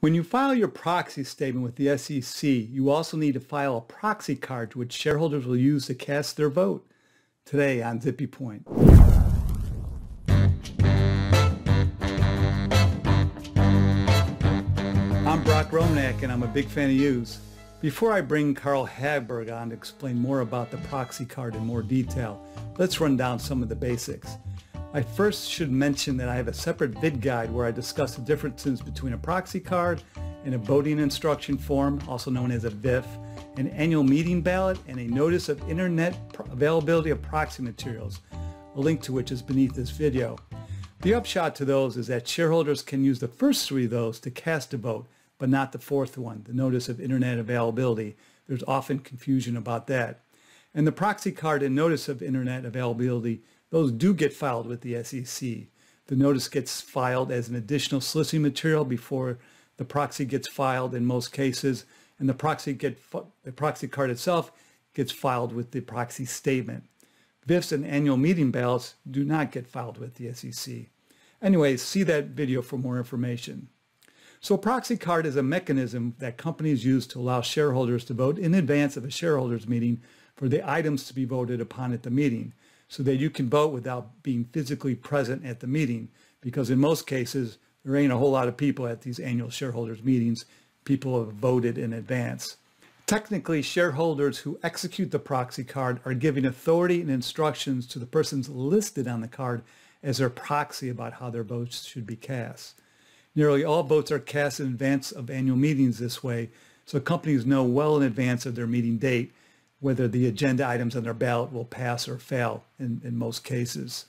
When you file your proxy statement with the SEC, you also need to file a proxy card which shareholders will use to cast their vote. Today on Zippy Point. I'm Brock Romanek and I'm a big fan of yous. Before I bring Carl Hagberg on to explain more about the proxy card in more detail, let's run down some of the basics. I first should mention that I have a separate Vid-Guide where I discuss the differences between a proxy card and a voting instruction form, also known as a VIF, an annual meeting ballot, and a notice of internet availability of proxy materials, a link to which is beneath this video. The upshot to those is that shareholders can use the first three of those to cast a vote, but not the fourth one, the notice of internet availability. There's often confusion about that. And the proxy card and notice of internet availability, those do get filed with the SEC. The notice gets filed as an additional soliciting material before the proxy gets filed in most cases, and the proxy card itself gets filed with the proxy statement. VIFs and annual meeting ballots do not get filed with the SEC. Anyways, see that video for more information. So a proxy card is a mechanism that companies use to allow shareholders to vote in advance of a shareholders meeting for the items to be voted upon at the meeting, so that you can vote without being physically present at the meeting, because in most cases, there ain't a whole lot of people at these annual shareholders meetings. People have voted in advance. Technically, shareholders who execute the proxy card are giving authority and instructions to the persons listed on the card as their proxy about how their votes should be cast. Nearly all votes are cast in advance of annual meetings this way, so companies know well in advance of their meeting date whether the agenda items on their ballot will pass or fail in most cases.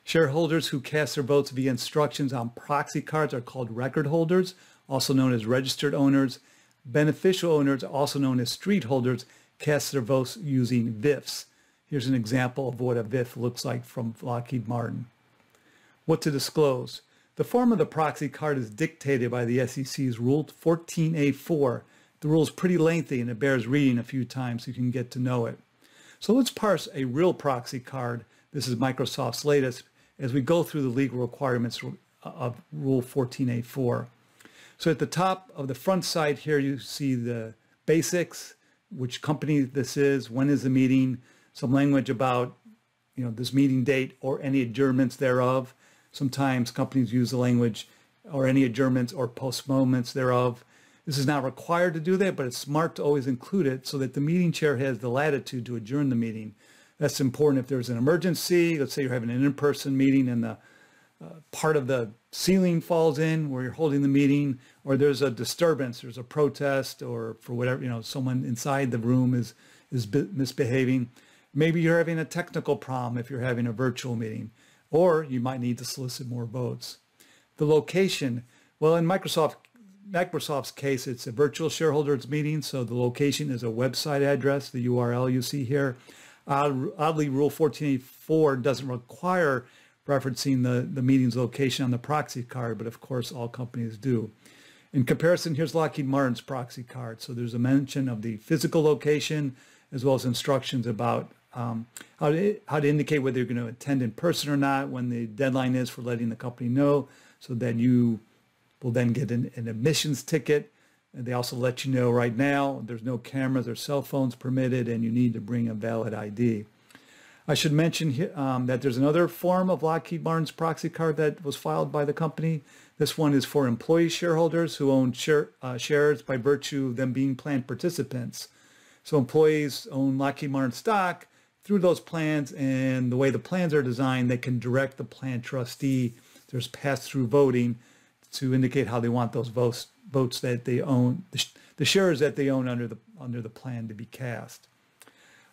Shareholders who cast their votes via instructions on proxy cards are called record holders, also known as registered owners. Beneficial owners, also known as street holders, cast their votes using VIFs. Here's an example of what a VIF looks like from Lockheed Martin. What to disclose? The form of the proxy card is dictated by the SEC's Rule 14A4. The rule is pretty lengthy and it bears reading a few times so you can get to know it. So let's parse a real proxy card. This is Microsoft's latest as we go through the legal requirements of Rule 14A4. So at the top of the front side here, you see the basics, which company this is, when is the meeting, some language about this meeting date or any adjournments thereof. Sometimes companies use the language or any adjournments or postponements thereof. This is not required to do that, but it's smart to always include it so that the meeting chair has the latitude to adjourn the meeting. That's important if there's an emergency. Let's say you're having an in-person meeting and the part of the ceiling falls in where you're holding the meeting, or there's a disturbance, there's a protest, or for whatever, someone inside the room is misbehaving. Maybe you're having a technical problem if you're having a virtual meeting, or you might need to solicit more votes. The location, well, in Microsoft's case, it's a virtual shareholders meeting, so the location is a website address, the URL you see here. Oddly, Rule 14A4 doesn't require referencing the meeting's location on the proxy card, but of course all companies do. In comparison, here's Lockheed Martin's proxy card. So there's a mention of the physical location as well as instructions about how to indicate whether you're going to attend in person or not, when the deadline is for letting the company know, so that you will then get an admissions ticket. And they also let you know right now there's no cameras or cell phones permitted and you need to bring a valid ID. I should mention that there's another form of Lockheed Martin's proxy card that was filed by the company. This one is for employee shareholders who own shares by virtue of them being plan participants. So employees own Lockheed Martin stock through those plans, and the way the plans are designed, they can direct the plan trustee. There's pass-through voting to indicate how they want those votes that they own, the shares that they own under the plan to be cast.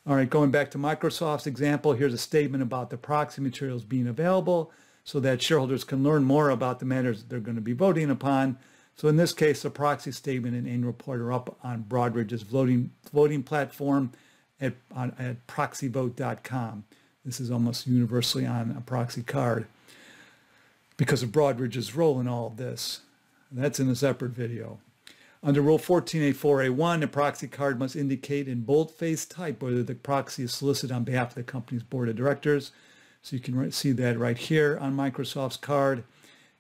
All right, going back to Microsoft's example, here's a statement about the proxy materials being available so that shareholders can learn more about the matters they're going to be voting upon. So in this case, the proxy statement and annual report are up on Broadridge's voting platform at proxyvote.com. This is almost universally on a proxy card because of Broadridge's role in all of this. That's in a separate video. Under Rule 14A4A1, a proxy card must indicate in bold-faced type whether the proxy is solicited on behalf of the company's board of directors. So you can see that right here on Microsoft's card.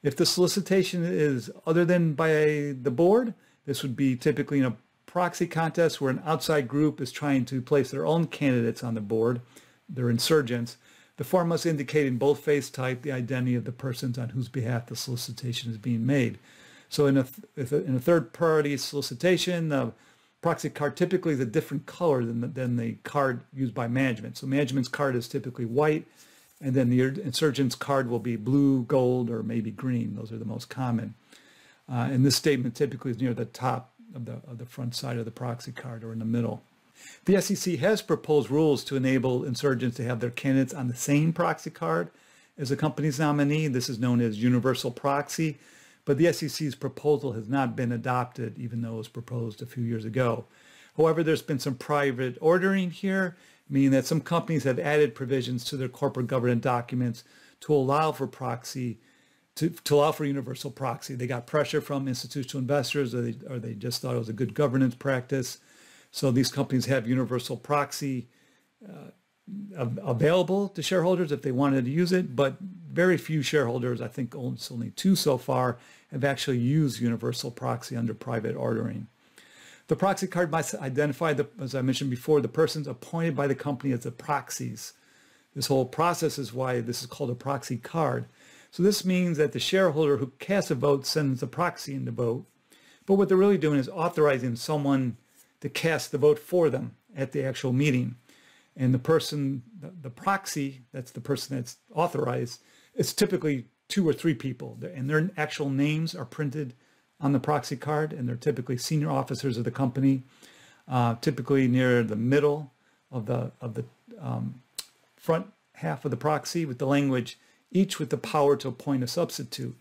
If the solicitation is other than by the board, this would be typically in a proxy contest where an outside group is trying to place their own candidates on the board. They're insurgents. The form must indicate in boldface type the identity of the persons on whose behalf the solicitation is being made. So in a third-party solicitation, the proxy card typically is a different color than the card used by management. So management's card is typically white, and then the insurgent's card will be blue, gold, or maybe green. Those are the most common. And this statement typically is near the top of the front side of the proxy card or in the middle. The SEC has proposed rules to enable insurgents to have their candidates on the same proxy card as a company's nominee. This is known as universal proxy, but the SEC's proposal has not been adopted, even though it was proposed a few years ago. However, there's been some private ordering here, meaning that some companies have added provisions to their corporate governance documents to allow for proxy, to allow for universal proxy. They got pressure from institutional investors, or they just thought it was a good governance practice. So these companies have universal proxy available to shareholders if they wanted to use it, but very few shareholders, I think only 2 so far, have actually used universal proxy under private ordering. The proxy card must identify, as I mentioned before, the persons appointed by the company as the proxies. This whole process is why this is called a proxy card. So this means that the shareholder who casts a vote sends the proxy in the vote, but what they're really doing is authorizing someone to cast the vote for them at the actual meeting. And the person, the proxy, that's the person that's authorized, it's typically 2 or 3 people, and their actual names are printed on the proxy card, and they're typically senior officers of the company, typically near the middle of the front half of the proxy with the language, each with the power to appoint a substitute.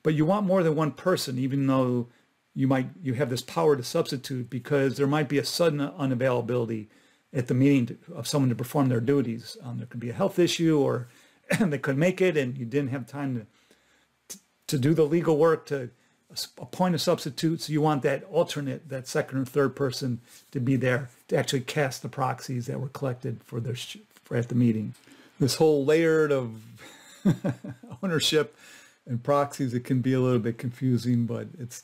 But you want more than one person, even though you have this power to substitute, because there might be a sudden unavailability at the meeting of someone to perform their duties. There could be a health issue, or they couldn't make it and you didn't have time to do the legal work to appoint a substitute. So you want that alternate, that second or third person to be there to actually cast the proxies that were collected for at the meeting. This whole layered of ownership and proxies, it can be a little bit confusing, but it's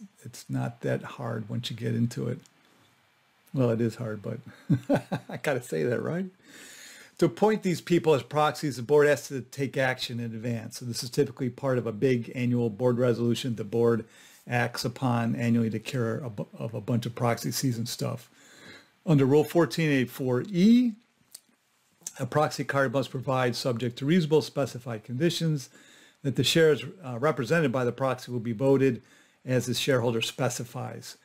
not that hard once you get into it. Well, it is hard, but I gotta say that, right? To appoint these people as proxies, the board has to take action in advance. So this is typically part of a big annual board resolution. The board acts upon annually to care of a bunch of proxy season stuff. Under Rule 1484E, a proxy card must provide, subject to reasonable specified conditions, that the shares represented by the proxy will be voted as the shareholder specifies.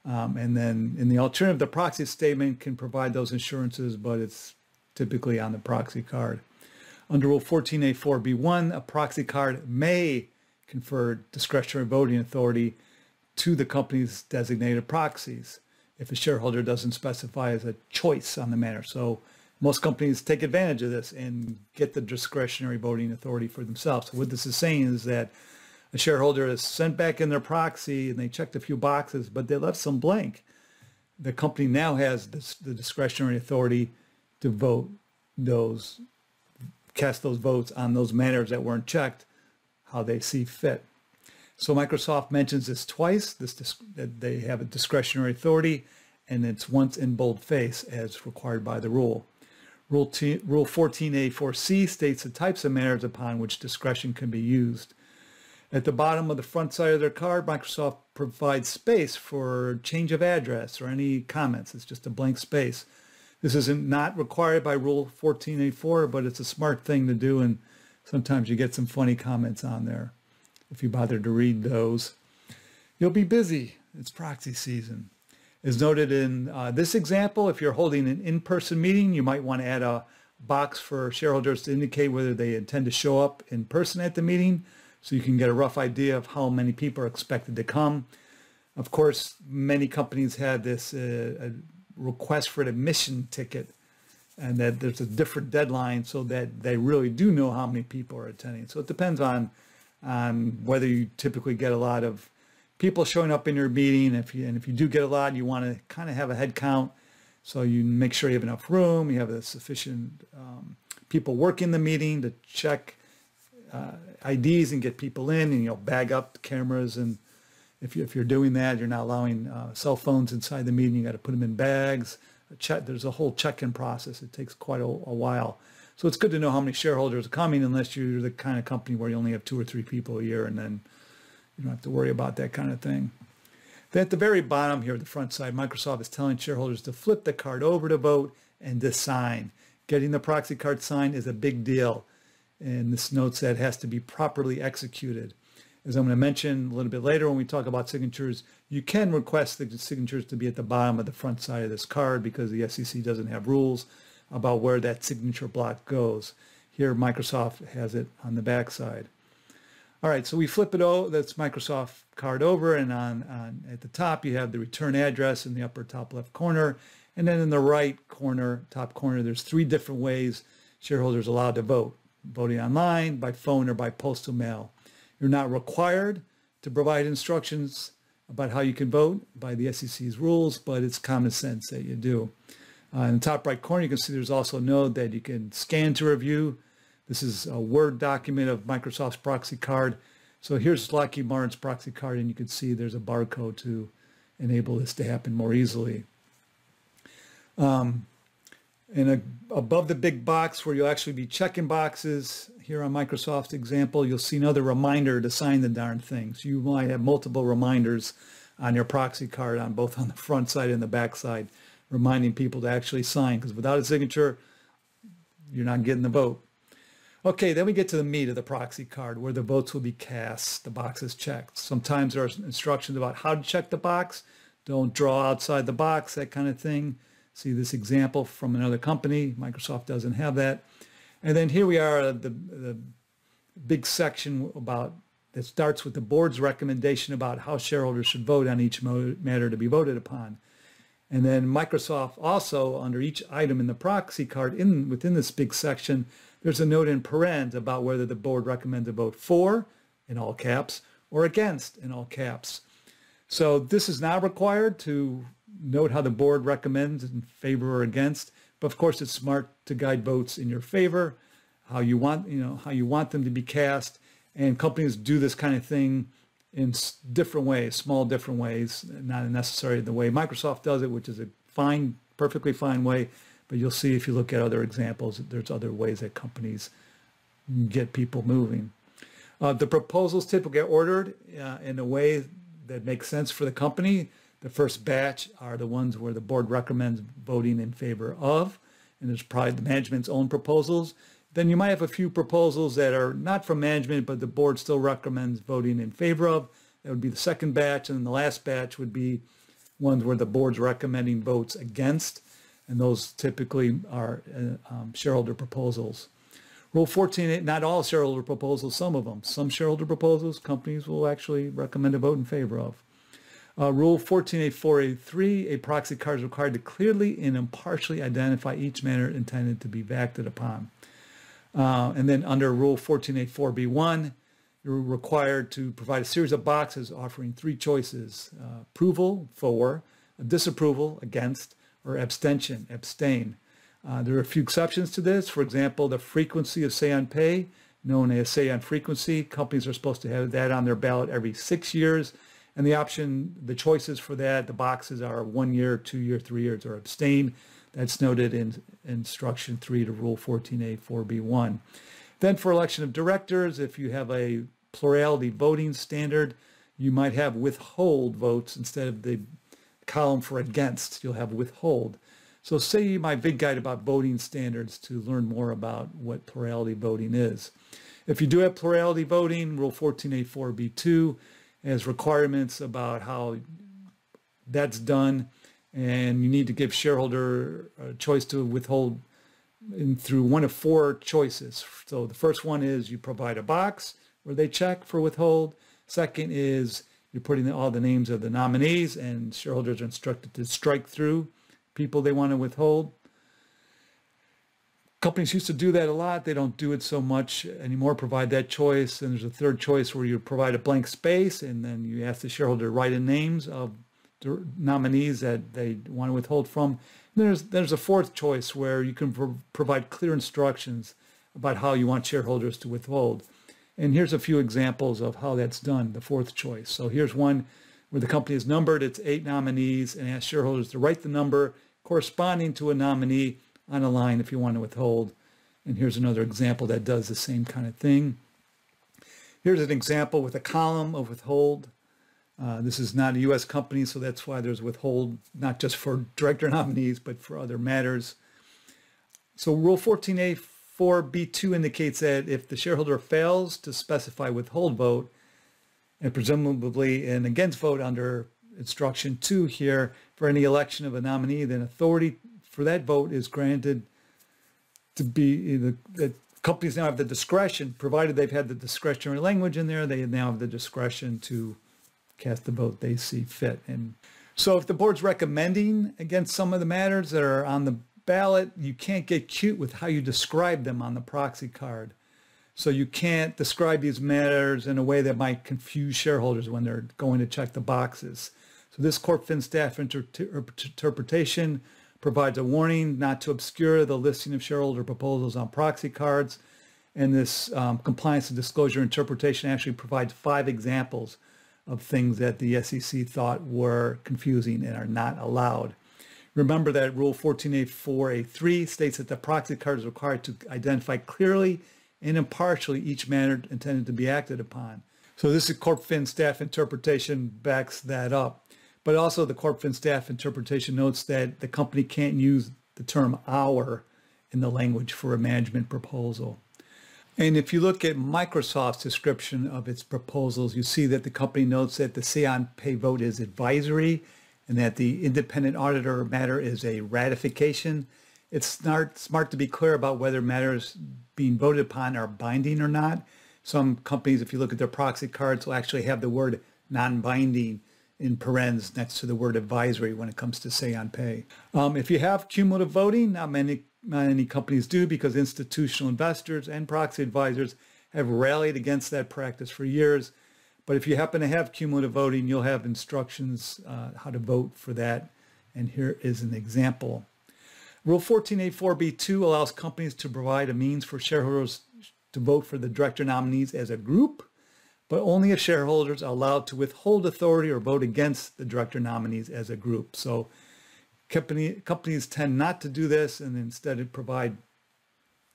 And then in the alternative, the proxy statement can provide those assurances, but it's typically on the proxy card. Under Rule 14A4B1, a proxy card may confer discretionary voting authority to the company's designated proxies if a shareholder doesn't specify as a choice on the matter. So most companies take advantage of this and get the discretionary voting authority for themselves. So what this is saying is that a shareholder has sent back in their proxy and they checked a few boxes, but they left some blank. The company now has the discretionary authority to vote cast those votes on those matters that weren't checked, how they see fit. So Microsoft mentions this twice, that they have a discretionary authority, and it's once in boldface as required by the rule. Rule 14A4C states the types of matters upon which discretion can be used. At the bottom of the front side of their card, Microsoft provides space for change of address or any comments. It's just a blank space. This isn't not required by Rule 14A4, but it's a smart thing to do, and sometimes you get some funny comments on there. If you bother to read those, you'll be busy. It's proxy season. As noted in this example, if you're holding an in-person meeting, you might want to add a box for shareholders to indicate whether they intend to show up in person at the meeting, so you can get a rough idea of how many people are expected to come. Of course, many companies have this a request for an admission ticket, and that there's a different deadline so that they really do know how many people are attending. So it depends on whether you typically get a lot of people showing up in your meeting. If you do get a lot, you want to kind of have a head count, so you make sure you have enough room, you have a sufficient people working the meeting to check IDs and get people in, and bag up the cameras. And if you're doing that, you're not allowing cell phones inside the meeting. You got to put them in bags. There's a whole check-in process. It takes quite a while. So it's good to know how many shareholders are coming, unless you're the kind of company where you only have 2 or 3 people a year, and then you don't have to worry about that kind of thing. Then at the very bottom here, the front side, Microsoft is telling shareholders to flip the card over to vote and to sign. Getting the proxy card signed is a big deal, and this notes that it has to be properly executed. As I'm going to mention a little bit later when we talk about signatures, you can request the signatures to be at the bottom of the front side of this card because the SEC doesn't have rules about where that signature block goes. Here, Microsoft has it on the back side. All right, so we flip it over, that's Microsoft card over, and on at the top you have the return address in the upper top left corner, and then in the right corner, top corner, there's 3 different ways shareholders are allowed to vote: voting online, by phone, or by postal mail. You're not required to provide instructions about how you can vote by the SEC's rules, but it's common sense that you do. In the top right corner, you can see there's also a note that you can scan to review. This is a Word document of Microsoft's proxy card. So here's Lockheed Martin's proxy card, and you can see there's a barcode to enable this to happen more easily. Above the big box where you'll actually be checking boxes, here on Microsoft's example, you'll see another reminder to sign the darn thing. So you might have multiple reminders on your proxy card, both on the front side and the back side, reminding people to actually sign, because without a signature, you're not getting the vote. Okay, then we get to the meat of the proxy card, where the votes will be cast, the box is checked. Sometimes there are instructions about how to check the box. Don't draw outside the box, that kind of thing. See this example from another company. Microsoft doesn't have that. And then here we are, the big section that starts with the board's recommendation about how shareholders should vote on each matter to be voted upon. And then Microsoft also, under each item in the proxy card, within this big section, there's a note in parens about whether the board recommends a vote for, in all caps, or against, in all caps. So this is not required to note how the board recommends in favor or against, but of course it's smart to guide votes in your favor, how you want them to be cast. And companies do this kind of thing in different ways, small different ways, not necessarily the way Microsoft does it, which is a perfectly fine way. But you'll see if you look at other examples, there's other ways that companies get people moving. The proposals typically get ordered in a way that makes sense for the company. The first batch are the ones where the board recommends voting in favor of, and there's probably the management's own proposals. Then you might have a few proposals that are not from management, but the board still recommends voting in favor of. That would be the second batch, and then the last batch would be ones where the board's recommending votes against, and those typically are shareholder proposals. Rule 14, not all shareholder proposals, some of them. Some shareholder proposals, companies will actually recommend a vote in favor of. Rule 14.483, a proxy card is required to clearly and impartially identify each matter intended to be acted upon. And then under Rule 14.4b1, you're required to provide a series of boxes offering 3 choices: approval, for; disapproval, against; or abstention, abstain. There are a few exceptions to this. For example, the frequency of say on pay, known as say on frequency, companies are supposed to have that on their ballot every 6 years. And the choices for that, the boxes are 1 year, 2 year, 3 years, or abstain. That's noted in instruction 3 to Rule 14A4B1. Then for election of directors, if you have a plurality voting standard, you might have withhold votes instead of the column for against. You'll have withhold. So see my Vid-Guide about voting standards to learn more about what plurality voting is. If you do have plurality voting, Rule 14A4B2 has requirements about how that's done, and you need to give shareholder a choice to withhold through one of 4 choices. So the first one is you provide a box where they check for withhold. Second is you're putting all the names of the nominees, and shareholders are instructed to strike through people they want to withhold. Companies used to do that a lot. They don't do it so much anymore, provide that choice. And there's a third choice where you provide a blank space, and then you ask the shareholder to write in names of the nominees that they want to withhold from. And there's a fourth choice where you can provide clear instructions about how you want shareholders to withhold. And here's a few examples of how that's done, the fourth choice. So here's one where the company is numbered, it's 8 nominees, and asks shareholders to write the number corresponding to a nominee on a line if you want to withhold. And here's another example that does the same kind of thing. Here's an example with a column of withhold. This is not a U.S. company, so that's why there's withhold, not just for director nominees, but for other matters. So Rule 14A4B2 indicates that if the shareholder fails to specify withhold vote, and presumably an against vote under instruction 2 here for any election of a nominee, then authority for that vote is granted to be, the companies now have the discretion, provided they've had the discretionary language in there, they now have the discretion to cast the vote they see fit. And so if the board's recommending against some of the matters that are on the ballot, you can't get cute with how you describe them on the proxy card. So you can't describe these matters in a way that might confuse shareholders when they're going to check the boxes. So this CorpFin staff interpretation provides a warning not to obscure the listing of shareholder proposals on proxy cards. And this compliance and disclosure interpretation actually provides 5 examples of things that the SEC thought were confusing and are not allowed. Remember that Rule 14A4A3 states that the proxy card is required to identify clearly and impartially each matter intended to be acted upon. So this is CorpFin staff interpretation backs that up. But also the CorpFin staff interpretation notes that the company can't use the term "our" in the language for a management proposal. And if you look at Microsoft's description of its proposals, you see that the company notes that the say-on-pay vote is advisory and that the independent auditor matter is a ratification. It's smart to be clear about whether matters being voted upon are binding or not. Some companies, if you look at their proxy cards, will actually have the word non-binding in parens next to the word advisory when it comes to say-on-pay. If you have cumulative voting, not many companies do, because institutional investors and proxy advisors have rallied against that practice for years. But if you happen to have cumulative voting, you'll have instructions how to vote for that. And here is an example. Rule 14A4B2 allows companies to provide a means for shareholders to vote for the director nominees as a group, but only if shareholders are allowed to withhold authority or vote against the director nominees as a group. So companies tend not to do this and instead provide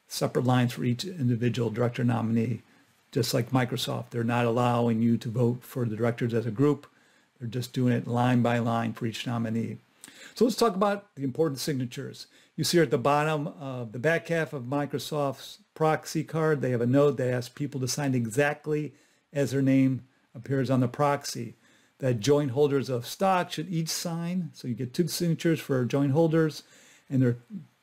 separate lines for each individual director nominee, just like Microsoft. They're not allowing you to vote for the directors as a group. They're just doing it line by line for each nominee. So let's talk about the important signatures. You see here at the bottom of the back half of Microsoft's proxy card, they have a note that asks people to sign exactly as their name appears on the proxy. That joint holders of stock should each sign. So you get 2 signatures for joint holders, and there are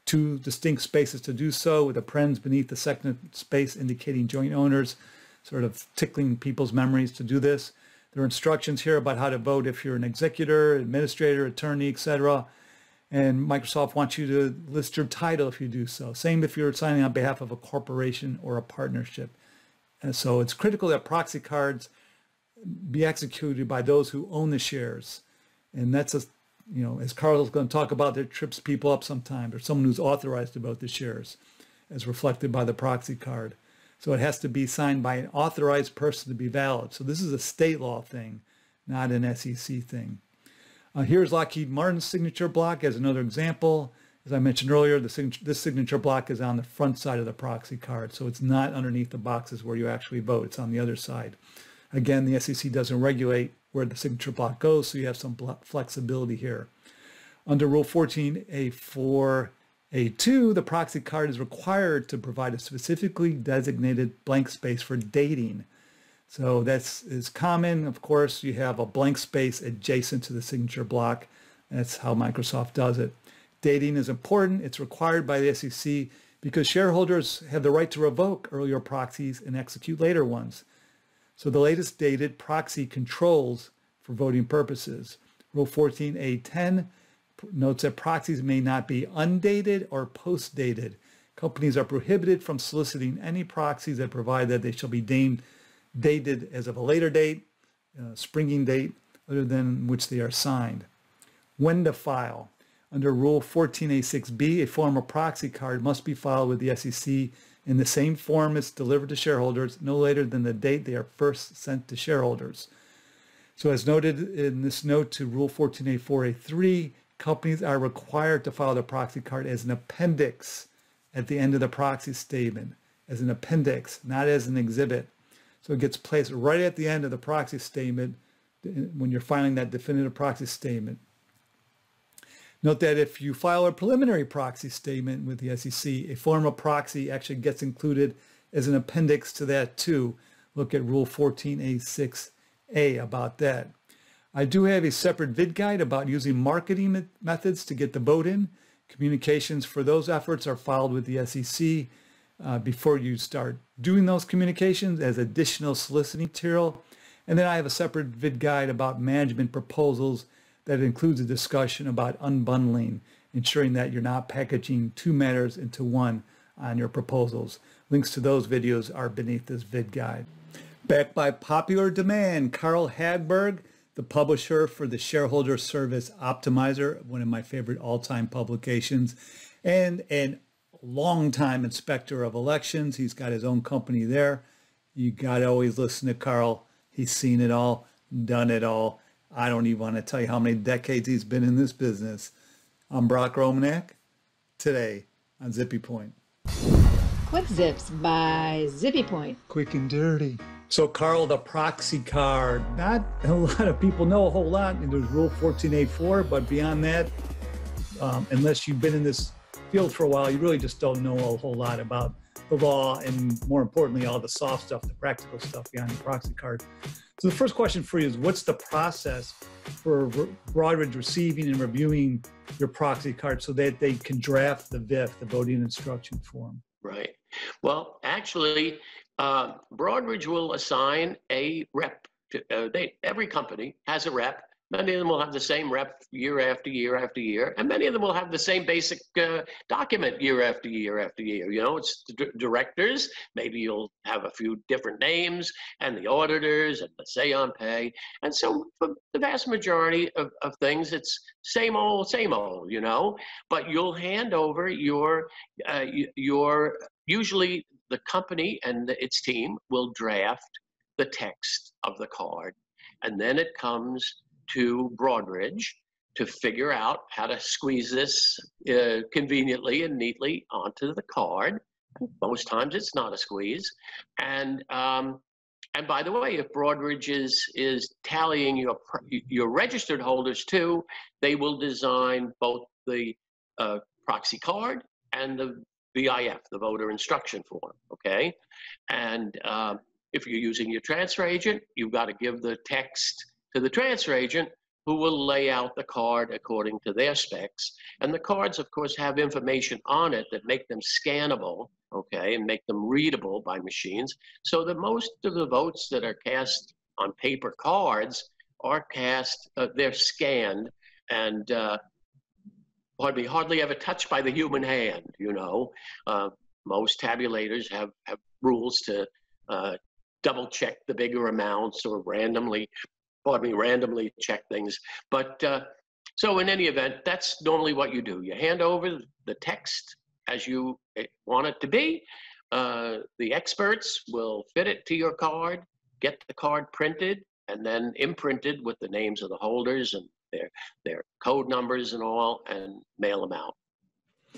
2 distinct spaces to do so, with a parens beneath the second space indicating joint owners, sort of tickling people's memories to do this. There are instructions here about how to vote if you're an executor, administrator, attorney, etc. And Microsoft wants you to list your title if you do so. Same if you're signing on behalf of a corporation or a partnership. And so it's critical that proxy cards be executed by those who own the shares. And that's, as Carl's going to talk about, that trips people up sometimes, or someone who's authorized to vote the shares, as reflected by the proxy card. So it has to be signed by an authorized person to be valid. So this is a state law thing, not an SEC thing. Here's Lockheed Martin's signature block as another example. As I mentioned earlier, this signature block is on the front side of the proxy card. So it's not underneath the boxes where you actually vote. It's on the other side. Again, the SEC doesn't regulate where the signature block goes, so you have some flexibility here. Under Rule 14A4A2, the proxy card is required to provide a specifically designated blank space for dating. So that's common. Of course, you have a blank space adjacent to the signature block. That's how Microsoft does it. Dating is important. It's required by the SEC because shareholders have the right to revoke earlier proxies and execute later ones. So the latest dated proxy controls for voting purposes. Rule 14A10 notes that proxies may not be undated or post-dated. Companies are prohibited from soliciting any proxies that provide that they shall be deemed dated as of a later date, springing date, other than which they are signed. When to file. Under Rule 14A6B, a form of proxy card must be filed with the SEC in the same form as delivered to shareholders no later than the date they are first sent to shareholders. So as noted in this note to Rule 14A4A3, companies are required to file their proxy card as an appendix at the end of the proxy statement, as an appendix, not as an exhibit. So it gets placed right at the end of the proxy statement when you're filing that definitive proxy statement. Note that if you file a preliminary proxy statement with the SEC, a form of proxy actually gets included as an appendix to that too. Look at Rule 14A6A about that. I do have a separate Vid-Guide about using marketing methods to get the vote in. Communications for those efforts are filed with the SEC before you start doing those communications as additional soliciting material. And then I have a separate Vid-Guide about management proposals that includes a discussion about unbundling, ensuring that you're not packaging two matters into one on your proposals. Links to those videos are beneath this Vid-Guide. Backed by popular demand, Carl Hagberg, the publisher for the Shareholder Service Optimizer, one of my favorite all-time publications, and an longtime inspector of elections. He's got his own company there. You got to always listen to Carl. He's seen it all, done it all. I don't even want to tell you how many decades he's been in this business. I'm Brock Romanek, today on Zippy Point. Quick Zips by Zippy Point. Quick and dirty. So Carl, the proxy card, not a lot of people know a whole lot. There's Rule 14A4, but beyond that, unless you've been in this field for a while, you really just don't know a whole lot about the law and, more importantly, all the soft stuff, the practical stuff behind the proxy card. So the first question for you is, what's the process for Broadridge receiving and reviewing your proxy card so that they can draft the VIF, the voting instruction form? Right. Well, actually, Broadridge will assign a rep. Every company has a rep. Many of them will have the same rep year after year after year, and many of them will have the same basic document year after year after year. You know, it's the directors. Maybe you'll have a few different names, and the auditors, and the say on pay. And so for the vast majority of things, it's same old, you know. But you'll hand over your usually the company and its team will draft the text of the card, and then it comes to Broadridge to figure out how to squeeze this conveniently and neatly onto the card. Most times it's not a squeeze. And by the way, if Broadridge is tallying your registered holders too, they will design both the proxy card and the VIF, the voter instruction form, okay? And if you're using your transfer agent, you've got to give the text to the transfer agent, who will lay out the card according to their specs. And the cards, of course, have information on it that make them scannable, okay, and make them readable by machines, so that most of the votes that are cast on paper cards are cast, they're scanned and hardly ever touched by the human hand, you know. Most tabulators have rules to double check the bigger amounts or randomly check things. But so in any event, that's normally what you do. You hand over the text as you want it to be. The experts will fit it to your card, get the card printed, and then imprinted with the names of the holders and their code numbers and all, and mail them out.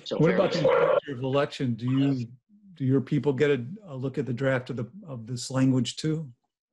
So what about the inspector of election? Do your people get a look at the draft of this language too?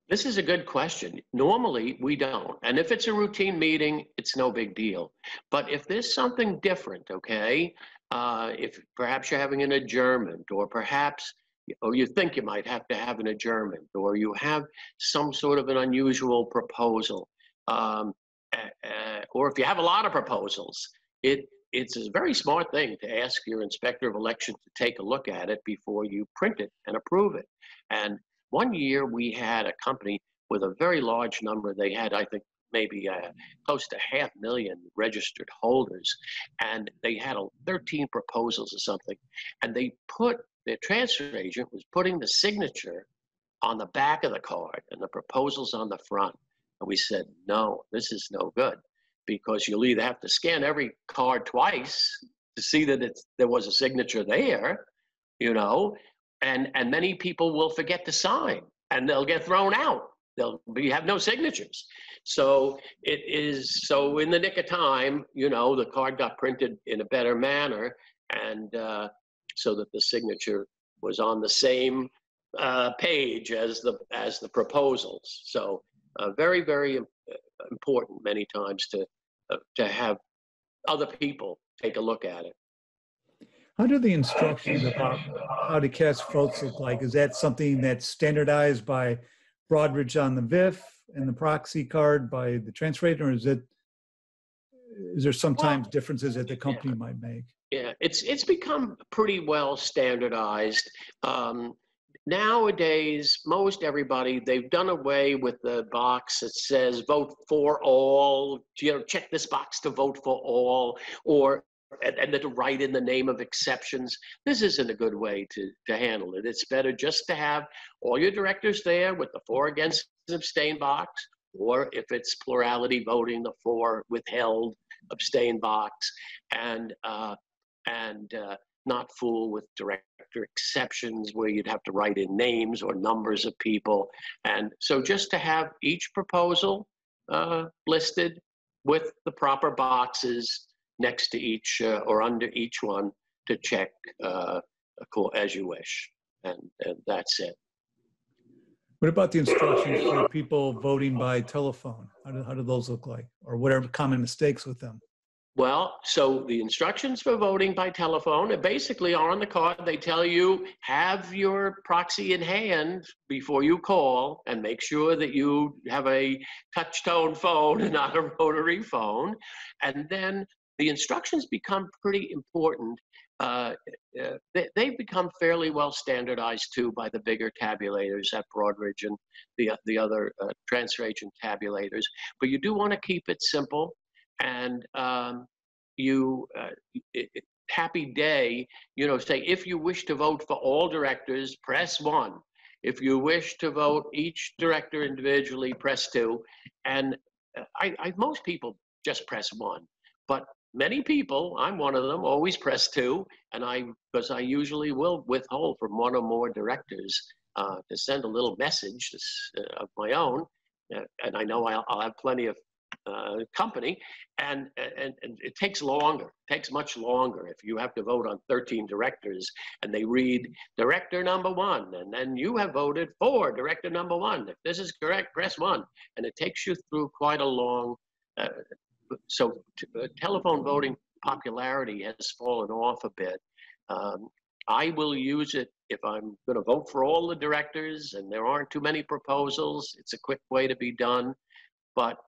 This is a good question. Normally, we don't. And if it's a routine meeting, it's no big deal. But if there's something different, okay, if perhaps you're having an adjournment, or perhaps you think you might have to have an adjournment, or you have some sort of an unusual proposal, or if you have a lot of proposals, it's a very smart thing to ask your inspector of election to take a look at it before you print it and approve it. And one year we had a company with a very large number. They had, I think, maybe close to 500,000 registered holders, and they had 13 proposals or something. And their transfer agent was putting the signature on the back of the card and the proposals on the front. And we said, no, this is no good, because you'll either have to scan every card twice to see that there was a signature there, you know, and many people will forget to sign, and they'll get thrown out. Have no signatures. So it is, so in the nick of time, the card got printed in a better manner, and so that the signature was on the same page as the proposals. So very, very important many times to have other people take a look at it. How do the instructions about how to cast votes look like? Is that something that's standardized by Broadridge on the VIF and the proxy card by the transfer agent, or is there sometimes differences that the company might make? Yeah, it's become pretty well standardized. Nowadays, most everybody, they've done away with the box that says vote for all, check this box to vote for all, and then to write in the name of exceptions. This isn't a good way to handle it. It's better just to have all your directors there with the for, against, and abstain box, or if it's plurality voting, the for, withheld, abstain box, and not fool with director exceptions where you'd have to write in names or numbers of people. And so just to have each proposal listed with the proper boxes next to each or under each one to check as you wish. And that's it. What about the instructions for people voting by telephone? How do those look like? Or what are common mistakes with them? Well, so the instructions for voting by telephone basically are on the card. They tell you, have your proxy in hand before you call, and make sure that you have a touch-tone phone and not a rotary phone. And then the instructions become pretty important. They've become fairly well standardized too by the bigger tabulators at Broadridge and the other transfer agent tabulators. But you do want to keep it simple. And happy day, say, if you wish to vote for all directors, press 1. If you wish to vote each director individually, press 2. And most people just press 1. But many people, I'm one of them, always press 2. And because I usually will withhold from one or more directors to send a little message of my own. And I know I'll have plenty of company, and it takes much longer if you have to vote on 13 directors and they read director number 1, and then you have voted for director number 1. If this is correct, press 1, and it takes you through quite a long. Telephone voting popularity has fallen off a bit. I will use it if I'm going to vote for all the directors and there aren't too many proposals. It's a quick way to be done, but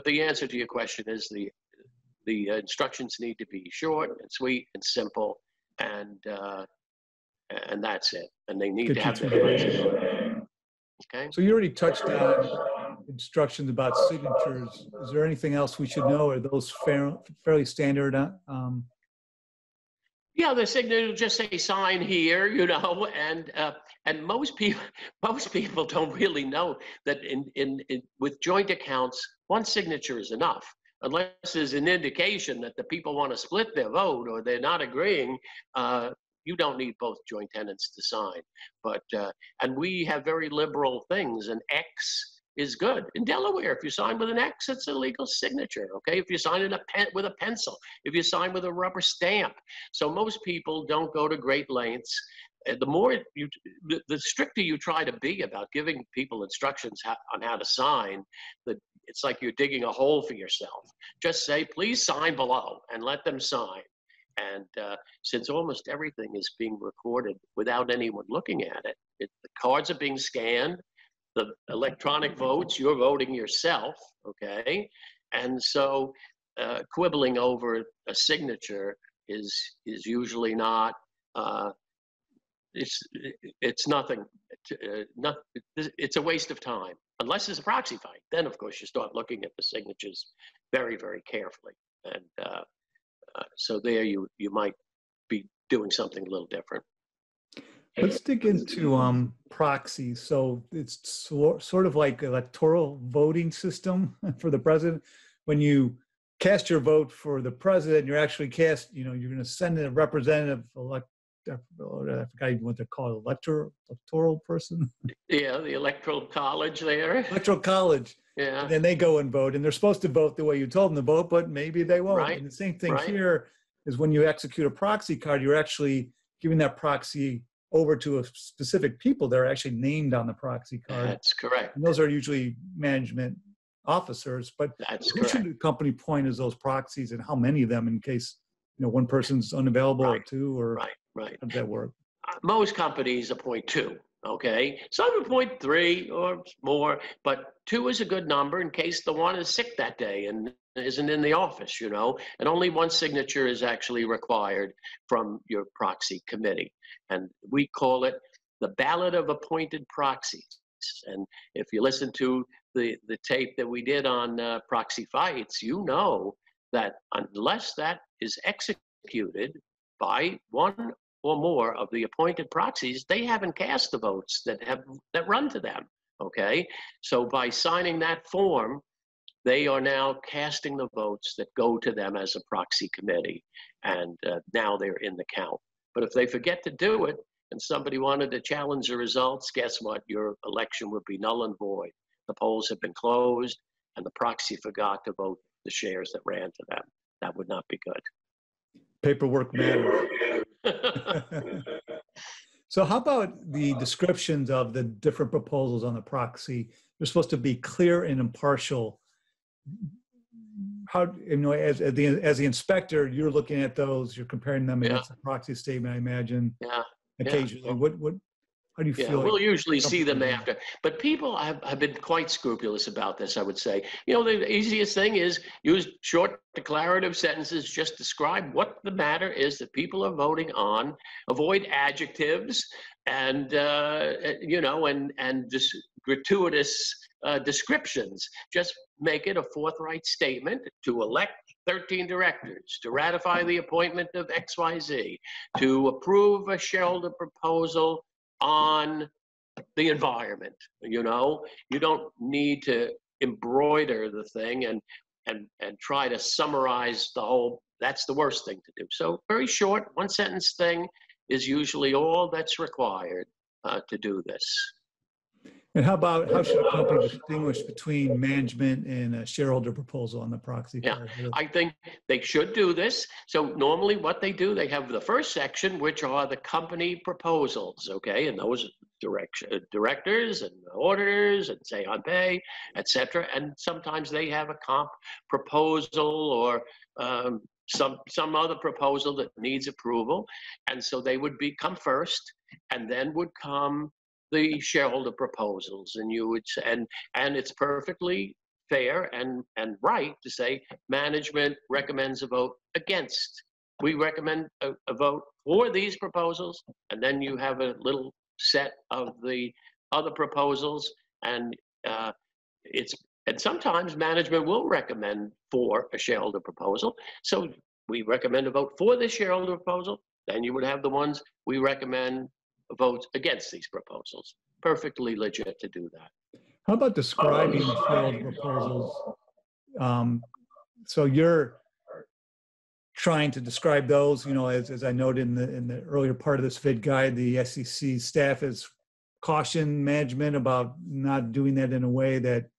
the answer to your question is the instructions need to be short and sweet and simple, and that's it. And they need to have the flexibility. Okay. So you already touched on instructions about signatures. Is there anything else we should know? Are those fairly standard? Yeah, the signature will just say sign here, and most people don't really know that with joint accounts, one signature is enough, unless there's an indication that the people want to split their vote or they're not agreeing. You don't need both joint tenants to sign, and we have very liberal things. An X is good. In Delaware, if you sign with an X, it's a legal signature, okay? If you sign with a pencil, if you sign with a rubber stamp. So most people don't go to great lengths. The stricter you try to be about giving people instructions on how to sign, it's like you're digging a hole for yourself. Just say, please sign below, and let them sign. And since almost everything is being recorded without anyone looking at it, the cards are being scanned, the electronic votes, you're voting yourself, okay? And so quibbling over a signature is usually not, it's nothing, it's a waste of time, unless it's a proxy fight. Then of course you start looking at the signatures very, very carefully. And so there you might be doing something a little different. Let's dig into proxies. So it's sort of like electoral voting system for the president. When you cast your vote for the president, you're actually you're going to send a representative I forgot even what they're called, electoral person. Yeah, the electoral college there. Electoral college. Yeah. And then they go and vote, and they're supposed to vote the way you told them to vote, but maybe they won't. Right. And the same thing Right. here is when you execute a proxy card, you're actually giving that proxy over to a specific people that are actually named on the proxy card. That's correct. And those are usually management officers, but That's who correct. should the company point as those proxies, and how many of them, in case one person's unavailable, or two, or Right. how does that work? Most companies appoint 2. Okay, some appoint 3 or more, but 2 is a good number in case the one is sick that day and isn't in the office, and only one signature is actually required from your proxy committee. And we call it the ballot of appointed proxies. And if you listen to the tape that we did on proxy fights, that unless that is executed by one or more of the appointed proxies, they haven't cast the votes that run to them. Okay, so by signing that form, they are now casting the votes that go to them as a proxy committee, and now they're in the count. But if they forget to do it and somebody wanted to challenge the results, guess what? Your election would be null and void. The polls have been closed, and the proxy forgot to vote the shares that ran to them. That would not be good. Paperwork matters. So how about the descriptions of the different proposals on the proxy? They're supposed to be clear and impartial. How, as the inspector, you're looking at those, you're comparing them against the proxy statement, I imagine. Yeah. Occasionally. Yeah. How do you feel? We'll usually see them after. But people have been quite scrupulous about this, I would say. The easiest thing is use short declarative sentences, just describe what the matter is that people are voting on, avoid adjectives and, just gratuitous descriptions. Just make it a forthright statement to elect 13 directors, to ratify the appointment of XYZ, to approve a shareholder proposal on the environment. You don't need to embroider the thing and try to summarize the whole. That's the worst thing to do. So very short, one sentence thing is usually all that's required to do this. And how should a company distinguish between management and a shareholder proposal on the proxy card? I think they should do this. So normally what they do, they have the first section, which are the company proposals, okay? And those directors and auditors and say on pay, et cetera. And sometimes they have a comp proposal or some other proposal that needs approval. And so they would come first, and then would come the shareholder proposals, and you would say, and it's perfectly fair and right to say management recommends a vote against. We recommend a vote for these proposals, and then you have a little set of the other proposals, and sometimes management will recommend for a shareholder proposal. So we recommend a vote for the shareholder proposal. Then you would have the ones we recommend votes against these proposals. Perfectly legit to do that. How about describing the shareholder proposals? So you're trying to describe those, as I noted in the earlier part of this Vid-Guide, the SEC staff has cautioned management about not doing that in a way that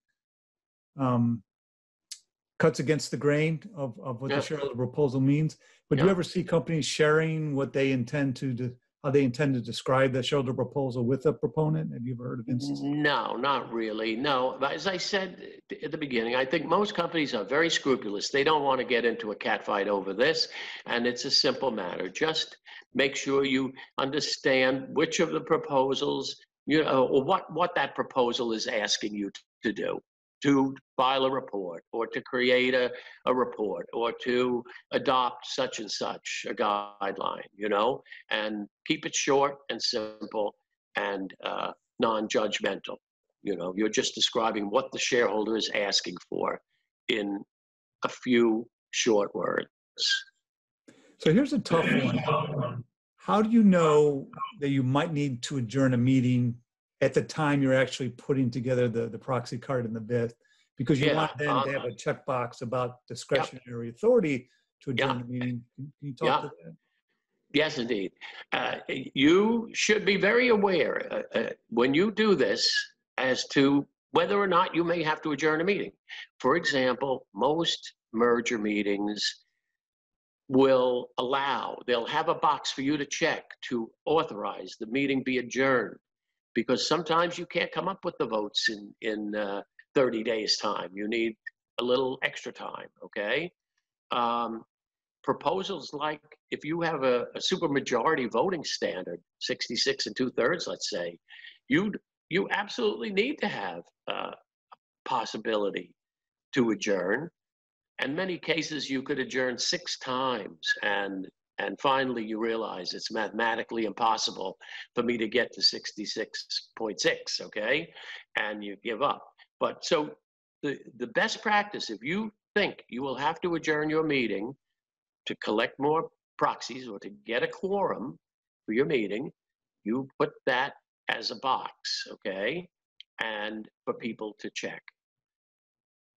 cuts against the grain of what the shareholder proposal means. But do you ever see companies sharing what they intend to how they intend to describe the shareholder proposal with a proponent? Have you ever heard of instances? No, not really. No, but as I said at the beginning, I think most companies are very scrupulous. They don't want to get into a catfight over this, and it's a simple matter. Just make sure you understand which of the proposals, or what that proposal is asking you to do. To file a report, or to create a report, or to adopt such and such a guideline, and keep it short and simple and non-judgmental. You're just describing what the shareholder is asking for in a few short words. So here's a tough one. How do you know that you might need to adjourn a meeting at the time you're actually putting together the proxy card and the VIF? Because you want them to have a checkbox about discretionary authority to adjourn the meeting. Can you talk to that? Yes, indeed. You should be very aware when you do this as to whether or not you may have to adjourn a meeting. For example, most merger meetings they'll have a box for you to check to authorize the meeting be adjourned, because sometimes you can't come up with the votes in 30 days time. You need a little extra time, okay? Proposals like, if you have a supermajority voting standard, 66 2/3, let's say, you absolutely need to have a possibility to adjourn. In many cases, you could adjourn 6 times, and finally you realize it's mathematically impossible for me to get to 66.6, okay? And you give up. But so the best practice, if you think you will have to adjourn your meeting to collect more proxies or to get a quorum for your meeting, you put that as a box, okay? And for people to check.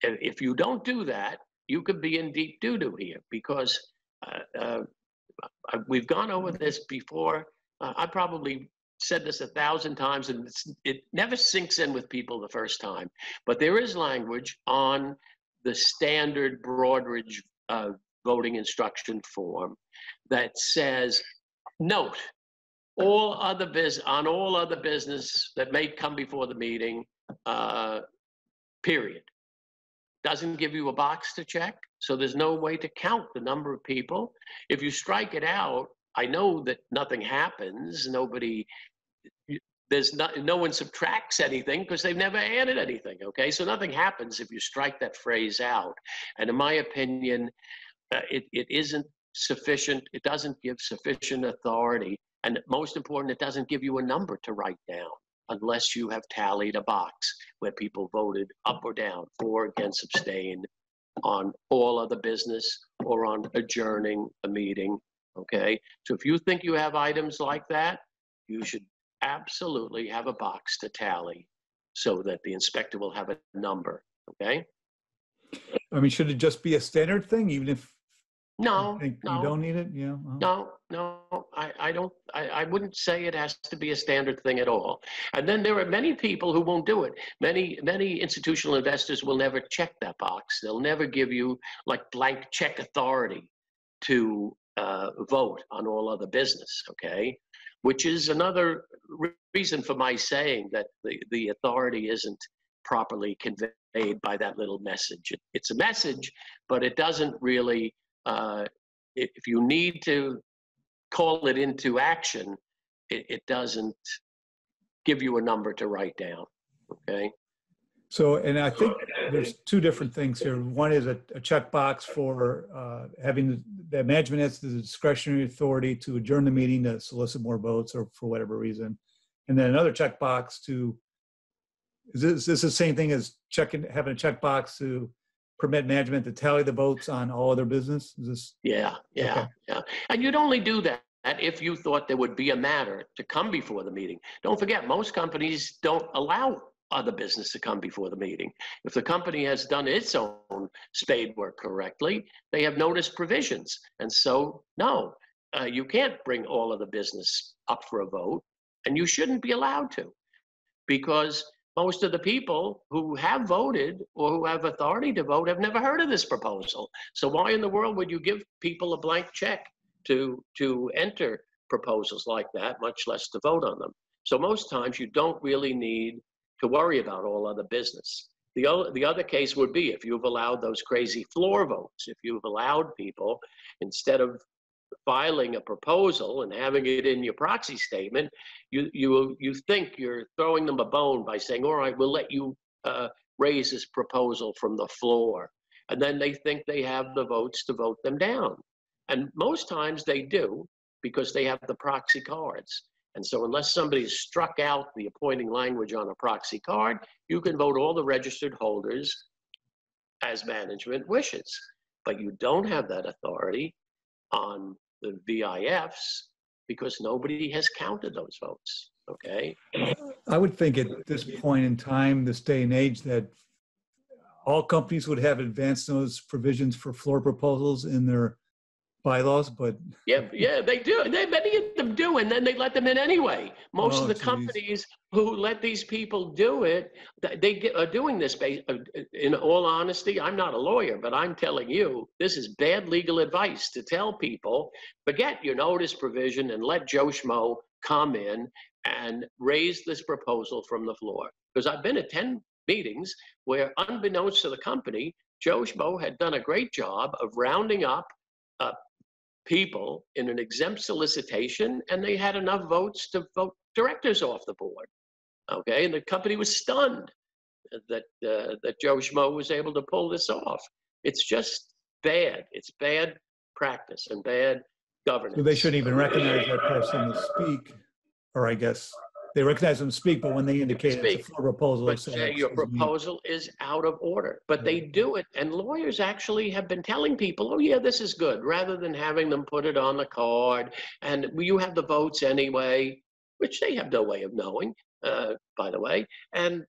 If you don't do that, you could be in deep doo-doo here, because we've gone over this before. I probably said this 1,000 times, and it never sinks in with people the first time. But there is language on the standard Broadridge voting instruction form that says, note, on all other business that may come before the meeting, period. Doesn't give you a box to check, so there's no way to count the number of people. If you strike it out, I know that nothing happens. No one subtracts anything because they've never added anything, okay? So nothing happens if you strike that phrase out. And in my opinion, it isn't sufficient. It doesn't give sufficient authority. And most important, it doesn't give you a number to write down, unless you have tallied a box where people voted up or down, for, against, abstain, on all other business or on adjourning a meeting, okay? So if you think you have items like that, you should absolutely have a box to tally so that the inspector will have a number, okay? I mean, should it just be a standard thing, even if No, you don't need it? Yeah. No, I wouldn't say it has to be a standard thing at all. And then there are many people who won't do it. Many institutional investors will never check that box. They'll never give you like blank check authority to vote on all other business, okay? Which is another reason for my saying that the authority isn't properly conveyed by that little message. It's a message, but it doesn't really, if you need to call it into action, it doesn't give you a number to write down, okay? So, and I think there's 2 different things here. One is a checkbox for having the management has the discretionary authority to adjourn the meeting to solicit more votes or for whatever reason. And then another checkbox is this the same thing as having a checkbox to permit management to tally the votes on all other business? Is this? Yeah. And you'd only do that if you thought there would be a matter to come before the meeting. Don't forget, most companies don't allow other business to come before the meeting. If the company has done its own spade work correctly, they have notice provisions. And so, no, you can't bring all of the business up for a vote, and you shouldn't be allowed to, because most of the people who have voted or who have authority to vote have never heard of this proposal. So why in the world would you give people a blank check to enter proposals like that, much less to vote on them? So most times you don't really need to worry about all other business. The other case would be if you've allowed those crazy floor votes, if you've allowed people, instead of filing a proposal and having it in your proxy statement, you think you're throwing them a bone by saying, all right, we'll let you raise this proposal from the floor. And then they think they have the votes to vote them down. And most times they do, because they have the proxy cards. And so unless somebody struck out the appointing language on a proxy card, you can vote all the registered holders as management wishes. But you don't have that authority on the VIFs because nobody has counted those votes, okay? I would think at this point in time, this day and age, that all companies would have advanced notice provisions for floor proposals in their bylaws, but Yeah, they do. Many of them do, and then they let them in anyway. Most of the geez. companies who let these people do it, are doing this. In all honesty, I'm not a lawyer, but I'm telling you, this is bad legal advice to tell people, forget your notice provision and let Joe Schmo come in and raise this proposal from the floor. Because I've been at 10 meetings where, unbeknownst to the company, Joe Schmo had done a great job of rounding up people in an exempt solicitation, and they had enough votes to vote directors off the board. Okay, and the company was stunned that Joe Schmo was able to pull this off. It's just bad. It's bad practice and bad governance. So they shouldn't even recognize that person to speak, or I guess they recognize them to speak, but when they indicate it's a full proposal, but say, your proposal is out of order. But they do it, and lawyers actually have been telling people, oh yeah, this is good, rather than having them put it on the card, and you have the votes anyway, which they have no way of knowing, by the way, and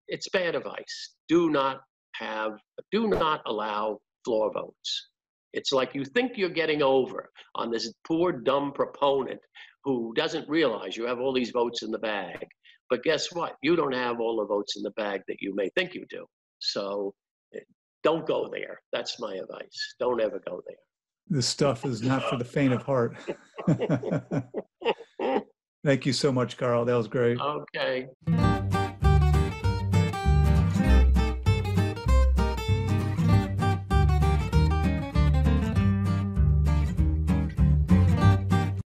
it's bad advice. Do not allow floor votes. It's like you think you're getting over on this poor, dumb proponent who doesn't realize you have all these votes in the bag. But guess what? You don't have all the votes in the bag that you may think you do. So don't go there. That's my advice. Don't ever go there. This stuff is not for the faint of heart. Thank you so much, Carl. That was great. Okay.